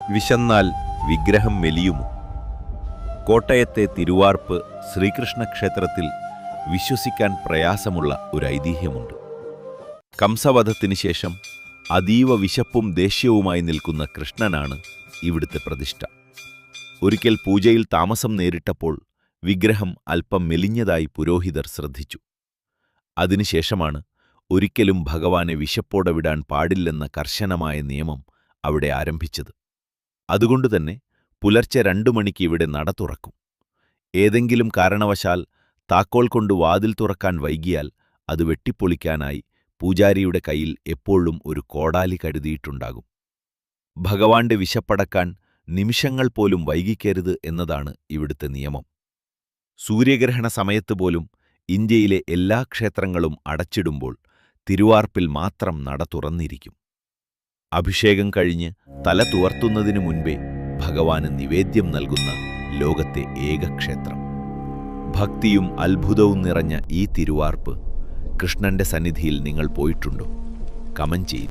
വിശന്നാൽ വിഗ്രഹം മെലിയുമോ? കോട്ടയത്തെ തിരുവാർപ്പ് ശ്രീകൃഷ്ണ ക്ഷേത്രത്തിൽ വിശ്വസിക്കാൻ പ്രയാസമുള്ള ഒരു ഐതിഹ്യമുണ്ട്. കംസവധത്തിനു ശേഷം അതീവ വിശപ്പും ദേഷ്യവുമായി നിൽക്കുന്ന കൃഷ്ണനാണ് ഇവിടുത്തെ പ്രതിഷ്ഠ. ഒരിക്കൽ പൂജയിൽ താമസം നേരിട്ടപ്പോൾ വിഗ്രഹം അല്പം മെലിഞ്ഞതായി പുരോഹിതർ ശ്രദ്ധിച്ചു. അതിനുശേഷമാണ് ഒരിക്കലും ഭഗവാനെ വിശപ്പോടെ വിടാൻ പാടില്ലെന്ന കർശനമായ നിയമം അവിടെ ആരംഭിച്ചത്. അതുകൊണ്ടുതന്നെ പുലർച്ചെ 2 മണിക്ക് ഇവിടെ നട തുറക്കും. ഏതെങ്കിലും കാരണവശാൽ താക്കോൽ കൊണ്ട് വാതിൽ തുറക്കാൻ വൈകിയാൽ അത് വെട്ടിപ്പൊളിക്കാനായി പൂജാരിയുടെ കയ്യിൽ എപ്പോഴും ഒരു കോടാലി കരുതിയിട്ടുണ്ടാകും. ഭഗവാന്റെ വിശപ്പടക്കാൻ നിമിഷങ്ങൾ പോലും വൈകിക്കരുത് എന്നതാണ് ഇവിടുത്തെ നിയമം. സൂര്യഗ്രഹണ സമയത്ത് പോലും ഇന്ത്യയിലെ എല്ലാ ക്ഷേത്രങ്ങളും അടച്ചിടുമ്പോൾ തിരുവാർപ്പിൽ മാത്രം നട തുറന്നിരിക്കും. അഭിഷേകം കഴിഞ്ഞ് തല തുവർത്തുന്നതിനു മുൻപേ ഭഗവാന് നിവേദ്യം നൽകുന്ന ലോകത്തെ ഏക ക്ഷേത്രം. ഭക്തിയും അത്ഭുതവും നിറഞ്ഞ ഈ തിരുവാർപ്പ് കൃഷ്ണന്റെ സന്നിധിയിൽ നിങ്ങൾ പോയിട്ടുണ്ടോ? കമന്റ് ചെയ്യൂ.